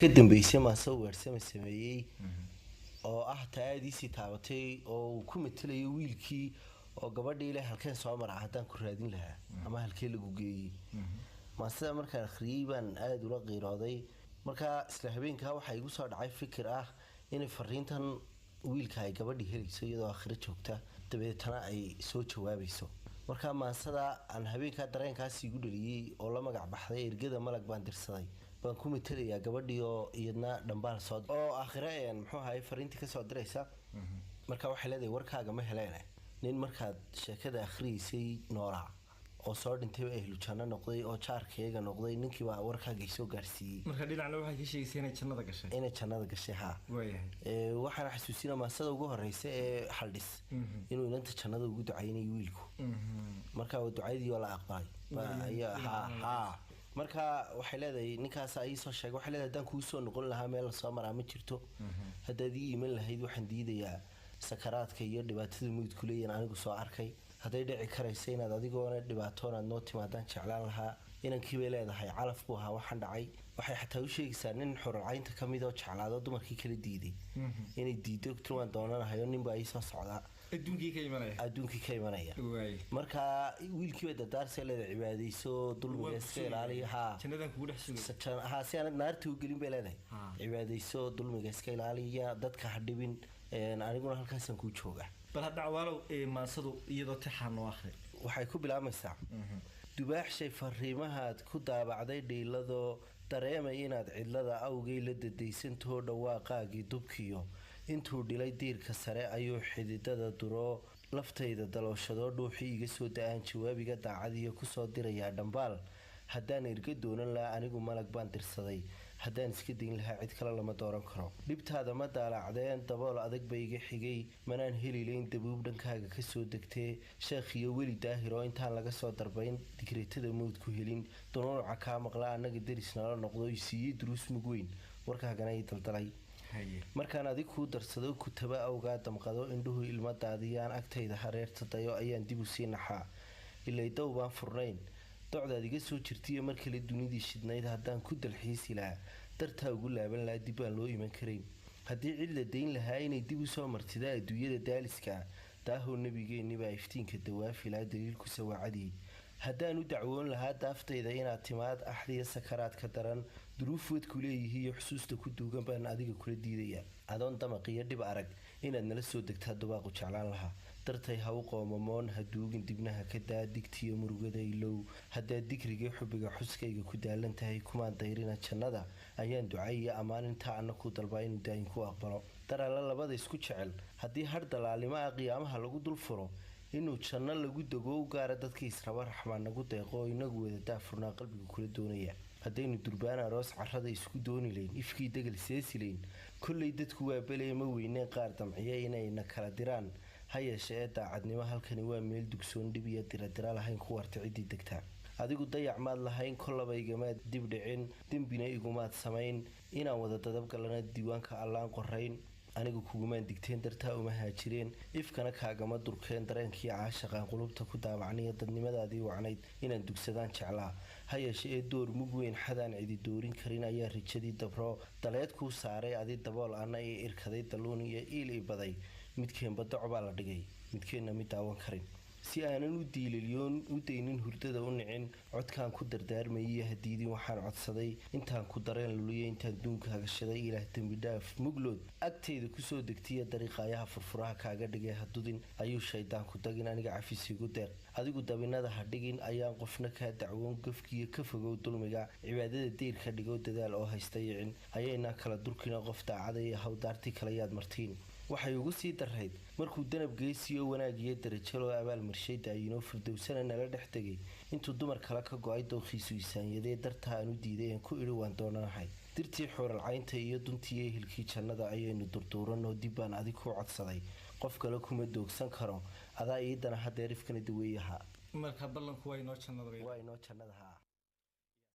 ka dambeysay maasoo weersama sameeyey oo ah taadiisi taabatay oo ku metelay wiilkii oo gabadhii ilaa halkeen soo maraa hadaan ku raadin lahaa ama halkee lagu geeyay maasada markaan akhriyay baan aad ula qiirooday marka isla habeenka waxa igu soo dhacay fikir ah in fariintan wiilka ay gabadhii helayso iyadoo akhri joogta dabeetana ay soo jawaabayso marka maasada aan habeenka dareenkaas igu dhaliyay oo la magac baxday ergada malag baan dirsaday baan ku metelayaa gabadhii oo iyadna dhambaal soo oo akhireen muxuu ahay fariintii ka soo diraysa marka waxa leedahay warkaaga ma heleen nin markaad sheekada akhriisay noolaa oo soo dhintay ehlu janno noqday oo jaarkeega noqday ninkii baa warkaaga soo gaarsiiyay marka dhinacna waxay ka sheegaysaa inay jannada gashay ha waxaan xasuusinaa maasada ugu horeysa ee xaldhis inuu inanta jannada ugu ducaynay wiilku marka uu ducaydii la aqbalay ha marka waxay leedahay ninkaas ay soo sheegay waxay leedahay hadaan ku soo noqon lahaa meel soo maraa ma jirto haddaad ii iman lahayd waxaan diidayaa sakaraadka iyo dhibaatada mudku leeyahay anigu soo arkay haday dhici karaysa inaad adigoona dhibaatoon aad noo timaadaan jeclaan lahaa inankii bay leedahay calaf buu ahaa waxaan dhacay waxay xataa u sheegaysaa nin xuralcaynta ka mid oo jeclaado dumarkii kala diiday inay diido turwan doonanahayo ninba ay soo socdaa adduunkii ka imanaya marka wiilkiiba dardaarsa leedahay cibaadayso dulmiga iska ilaaliya ha si aanad naarta u gelin bay leedahay cibaadayso dulmiga iska ilaaliya dadka ha dhibin aniguna halkaasaan kuu jooga bal hadda awaalow maasadu iyadoo tixaan noo akhri waxay ku bilaamaysaa dubaaxshay fariimahaad ku daabacday dhiiladoo dareemay inaad cidlada awgay la dadaysantoo dhawaaqaagii dubkiyo intuu dhilay diirka sare ayuu xididada duroo laftayda dalooshadoo dhuuxii iga soo da-aan jawaabiga daacadiiyo kusoo dirayaa dhambaal haddaan erga doonan lahaa anigu malag baan dirsaday haddaan iska dayn lahaa cid kale lama dooran karo dhibtaada ma daalaacdeen dabool adag ba iga xigay manaan helilayn dabuub dhankaaga kasoo degtee sheekh iyo weli daahir oo intaan laga soo darbayn digreetada mawd ku helin dunuuca kaa maqla annaga deris nala noqdo isiiyey duruus mug weyn warkaagana ii daldalay markaan adig kuu darsado kutaba awgaa damqado indhuhu ilma daadiyaan agtayda hareerta dayo ayaan dib u sii naxaa ilay dow baan furnayn docdaad iga soo jirtaiyo mar kale dunidii shidnayd haddaan ku dalxiisi lahaa dartaa ugu laaban lahaa dib aan loo iman karayn haddii cid la dayn lahaa inay dib u soo martida adduunyada daaliska daahow nebigeennibaa iftiinka dawaafilaa daliilku sawaacadii haddaan u dacwoon lahaa daaftayda inaad timaad axdiya sakaraadka daran duruuf wadku leeyihi iyo xusuusta ku duugan baan adiga kula diidayaa adoon damaqiyo dhib arag inaad nala soo degtaa dubaaqu jeclaan lahaa dartay ha u qoomamoon ha duugin dibnaha ka daa digtiyo murugada ilow haddaad digrigii xubbiga xuskayga ku daalan tahay kumaan dayrina jannada ayaan ducay iyo ammaan intaa anna ku dalbaa inuu daayin ku aqbalo daralla labada isku jecel haddii har dalaalnimo ah qiyaamaha lagu dul furo inuu janno lagu dego u gaara dadkii israba raxmaan nagu deeqo oo inagu wada daafurnaa qalbiga kula doonaya haddaynu durbaan aroos carrada isku dooni layn ifkii degal seesi layn kollay dadku waa belaya ma weyneen qaar damciya inayna kala diraan ha yeeshe ee daacadnimo halkani waa meel dugsoon dhib iyo diradira lahayn ku warta ciddii degtaa adigu dayac maad lahayn kollaba igamaad dib dhicin dembina igumaad samayn inaan wada dadabgalana diiwaanka allaan qorayn anigu kugumaan digteen dartaa uma haajireen ifkana kaagama durkeen dareenkii caashaqaan qulubta ku daabacniyo dadnimadaadii wacnayd inaan dugsadaan jeclaa ha yeeshe ee door mug weyn xadaan cidi doorin karin ayaa rijadii dabro daleed kuu saaray adi dabool anna ii irkaday dalluun iyo iil ii baday midkeenba doc baa la dhigay midkeenna mid daawan karin si aanan u diililiyoon u daynin hurdada u nicin codkaan ku dardaarmayay hadiidin waxaan codsaday intaan ku dareen luliya intaan duunkaaga shaday ilaah dembi dhaaf muglood agtayda kusoo degtiya dariiqaayaha furfuraha kaaga dhigay hadudin ayuu shaydaanku dagin aniga cafisiigu deeq adigu dabinada ha dhigin ayaan qofna kaa dacwoon gafkiiyo ka fogow dulmiga cibaadada deyrka dhigo dadaal oo haysta yicin ayaynaa kala durkina qof daacada iyo hawdaartii kale yaad martiin waxay ugu sii darayd markuu danab geesiyo wanaagiyo darajalo abaal marshay daayinoo firdowsana nala dhex tegay intuu dumar kale ka go-ay dowkhiisu isaanyadee dartaa aan u diiday aan ku idhi waan doonanahay dirtii xuuralcaynta iyo duntii ehelkii jannada ayaynu durduuranoo dib baan adig ku codsaday qof kale kuma doogsan karo adaa iidana hadeer ifkana daweeyaha marka ballanku waa inoo jannadaha